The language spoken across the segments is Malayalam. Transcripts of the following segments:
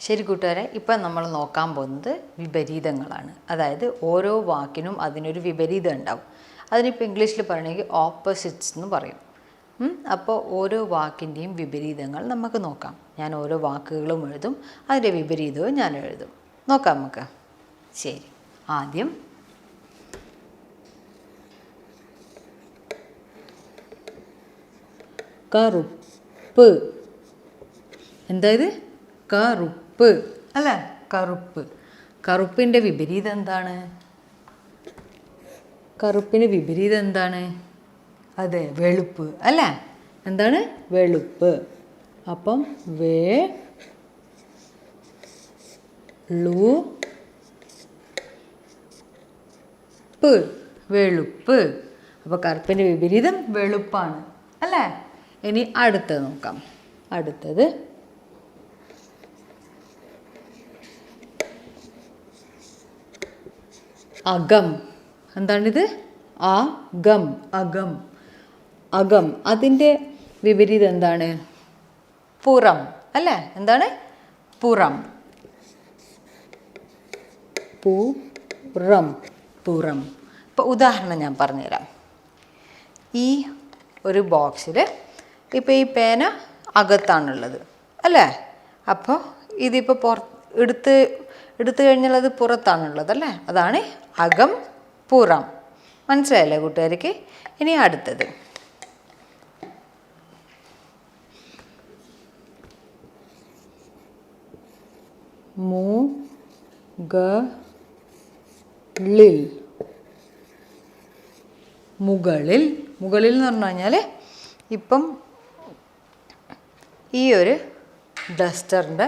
ശരി കൂട്ടുകാരെ, ഇപ്പം നമ്മൾ നോക്കാൻ പോകുന്നത് വിപരീതങ്ങളാണ്. അതായത് ഓരോ വാക്കിനും അതിനൊരു വിപരീതം ഉണ്ടാവും. അതിനിപ്പോൾ ഇംഗ്ലീഷിൽ പറയണമെങ്കിൽ ഓപ്പോസിറ്റ്സ് എന്ന് പറയും. അപ്പോൾ ഓരോ വാക്കിൻ്റെയും വിപരീതങ്ങൾ നമുക്ക് നോക്കാം. ഞാൻ ഓരോ വാക്കുകളും എഴുതും, അതിൻ്റെ വിപരീതവും ഞാൻ എഴുതും. നോക്കാം നമുക്ക്. ശരി, ആദ്യം കറുപ്പ്. എന്തായത്? കറുപ്പ് അല്ലേ? കറുപ്പ്. കറുപ്പിൻ്റെ വിപരീതം എന്താണ്? കറുപ്പിന് വിപരീതം എന്താണ്? അതെ, വെളുപ്പ് അല്ലേ? എന്താണ്? വെളുപ്പ്. അപ്പം വെളുപ്പ്. വെളുപ്പ്. അപ്പോൾ കറുപ്പിൻ്റെ വിപരീതം വെളുപ്പാണ് അല്ലേ? ഇനി അടുത്തത് നോക്കാം. അടുത്തത് അകം. എന്താണിത്? അകം. അകം. അകം. അതിൻ്റെ വിപരീതം എന്താണ്? പുറം അല്ലേ? എന്താണ്? പുറം. പുറം. പുറം. ഇപ്പോൾ ഉദാഹരണം ഞാൻ പറഞ്ഞുതരാം. ഈ ഒരു ബോക്സിൽ ഇപ്പോൾ ഈ പേന അകത്താണുള്ളത് അല്ലേ? അപ്പോൾ ഇതിപ്പോൾ എടുത്തു കഴിഞ്ഞാൽ അത് പുറത്താണുള്ളത് അല്ലേ? അതാണ് അകം, പുറം. മനസ്സിലായല്ലേ കൂട്ടുകാർക്ക്? ഇനി അടുത്തത് മുകളിൽ. മുകളിൽ. മുകളിൽ എന്ന് പറഞ്ഞു കഴിഞ്ഞാൽ ഇപ്പം ഈ ഒരു ഡസ്റ്ററിൻ്റെ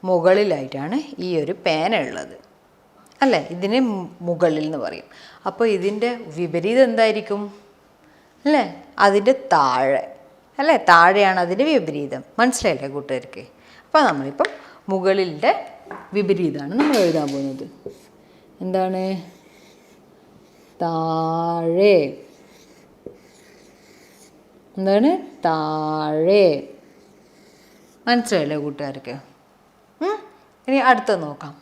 മുകളിലായിട്ടാണ് ഈ ഒരു പേന ഉള്ളത് അല്ലേ? ഇതിന് മുകളിൽ എന്ന് പറയും. അപ്പോൾ ഇതിൻ്റെ വിപരീതം എന്തായിരിക്കും അല്ലേ? അതിൻ്റെ താഴെ അല്ലേ? താഴെയാണ് അതിൻ്റെ വിപരീതം. മനസ്സിലായില്ലേ കൂട്ടുകാർക്ക്? അപ്പോൾ നമ്മളിപ്പം മുകളിൻ്റെ വിപരീതമാണ് നമ്മൾ എഴുതാൻ പോകുന്നത്. എന്താണ്? താഴെ. എന്താണ്? താഴെ. മനസ്സിലായില്ലേ കൂട്ടുകാർക്ക്? ഇനി അടുത്തത് നോക്കാം.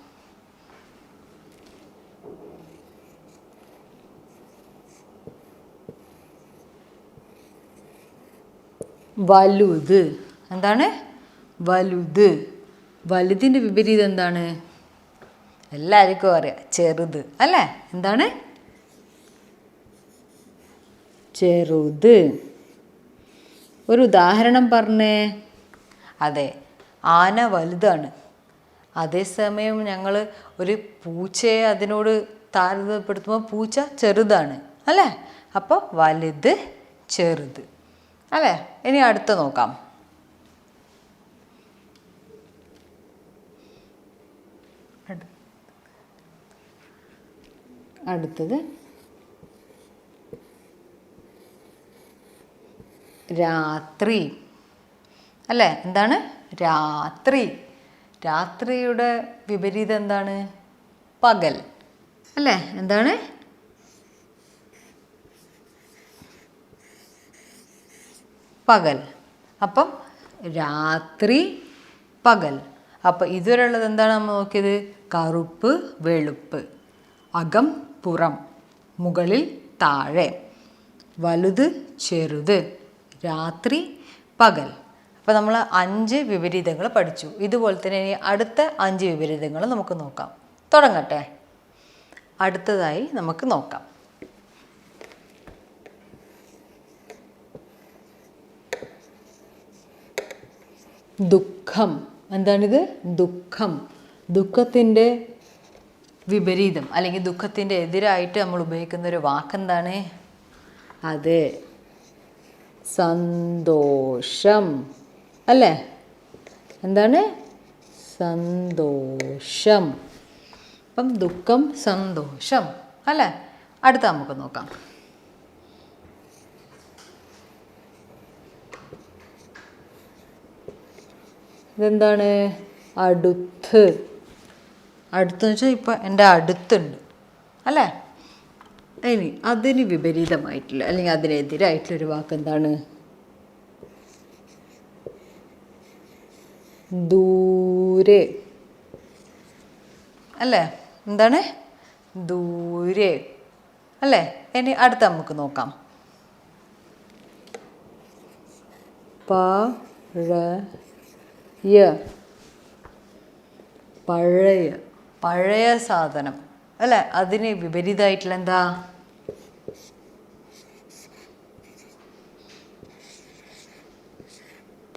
വലുത്. എന്താണ്? വലുത്. വലുതിൻ്റെ വിപരീതം എന്താണ്? എല്ലാവർക്കും അറിയാം, ചെറുത് അല്ലേ? എന്താണ്? ചെറുത്. ഒരു ഉദാഹരണം പറഞ്ഞേ. അതെ, ആന വലുതാണ്. അതേസമയം ഞങ്ങൾ ഒരു പൂച്ചയെ അതിനോട് താരതമ്യപ്പെടുത്തുമ്പോൾ പൂച്ച ചെറുതാണ് അല്ലേ? അപ്പോൾ വലുത്, ചെറുത് അല്ലേ? ഇനി അടുത്ത നോക്കാം. അടുത്തത് രാത്രി അല്ലേ? എന്താണ്? രാത്രി. രാത്രിയുടെ വിപരീതം എന്താണ്? പകൽ അല്ലേ? എന്താണ്? പകൽ. അപ്പം രാത്രി, പകൽ. അപ്പം ഇതുവരെയുള്ളത് എന്താണ് നമ്മൾ നോക്കിയത്? കറുപ്പ്, വെളുപ്പ്. അകം, പുറം. മുകളിൽ, താഴെ. വലുത്, ചെറുത്. രാത്രി, പകൽ. അപ്പോൾ നമ്മൾ 5 വിപരീതങ്ങൾ പഠിച്ചു. ഇതുപോലെ തന്നെ ഇനി അടുത്ത 5 വിപരീതങ്ങൾ നമുക്ക് നോക്കാം. തുടങ്ങട്ടെ. അടുത്തതായി നമുക്ക് നോക്കാം. ദുഃഖം. എന്താണിത്? ദുഃഖം. ദുഃഖത്തിൻ്റെ വിപരീതം അല്ലെങ്കിൽ ദുഃഖത്തിൻ്റെ എതിരായിട്ട് നമ്മൾ ഉപയോഗിക്കുന്ന ഒരു വാക്കെന്താണ്? അതെ, സന്തോഷം അല്ലേ? എന്താണ്? സന്തോഷം. അപ്പം ദുഃഖം, സന്തോഷം അല്ലേ? അടുത്ത നമുക്ക് നോക്കാം. ഇതെന്താണ്? അടുത്ത്. അടുത്തെന്ന് വെച്ചാൽ ഇപ്പം എൻ്റെ അടുത്തുണ്ട് അല്ലേ? ഇനി അതിന് വിപരീതമായിട്ടുള്ള അല്ലെങ്കിൽ അതിനെതിരായിട്ടുള്ളൊരു വാക്ക് എന്താണ്? ദൂരെ. അല്ലേ? എന്താണ്? ദൂരെ അല്ലേ? ഇനി അടുത്ത നമുക്ക് നോക്കാം. പഴയ പഴയ പഴയ സാധനം അല്ലേ? അതിന് വിപരീതമായിട്ടുള്ള എന്താ?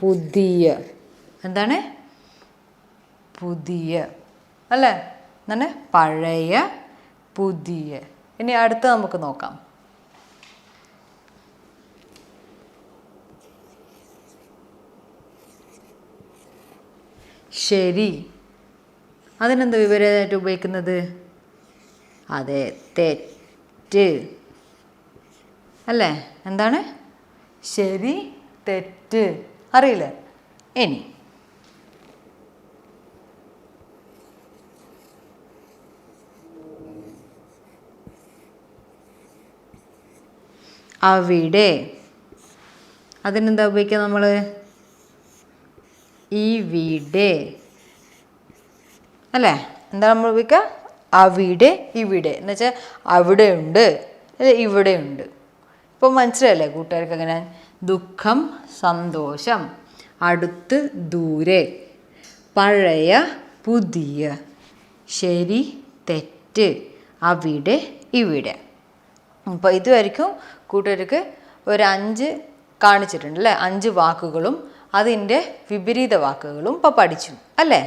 പുതിയ. എന്താണ്? പുതിയ അല്ലേ? എന്താണ്? പഴയ, പുതിയ. ഇനി അടുത്ത നമുക്ക് നോക്കാം. ശരി. അതിനെന്താ വിപരീതമായിട്ട് ഉപയോഗിക്കുന്നത്? അതെ, തെറ്റ് അല്ലേ? എന്താണ്? ശരി, തെറ്റ്. അറിയില്ലേ? ഇനി അവിടെ. അതിനെന്താ ഉപയോഗിക്കുക നമ്മൾ? ഇവിടെ അല്ലേ? എന്താ നമ്മൾ ഉപയോഗിക്കുക? അവിടെ, ഇവിടെ എന്ന് വെച്ചാൽ അവിടെ ഉണ്ട്, ഇവിടെ ഉണ്ട്. ഇപ്പോൾ മനസ്സിലായല്ലേ കൂട്ടുകാർക്ക്? അങ്ങനെ ദുഃഖം, സന്തോഷം, അടുത്ത്, ദൂരെ, പഴയ, പുതിയ, ശരി, തെറ്റ്, അവിടെ, ഇവിടെ. അപ്പോൾ ഇതുമായിരിക്കും കൂട്ടുകാർക്ക് ഒരു 5 കാണിച്ചിട്ടുണ്ട് അല്ലേ? 5 വാക്കുകളും അതിൻ്റെ വിപരീത വാക്കുകളും ഇപ്പോൾ പഠിച്ചു അല്ലേ?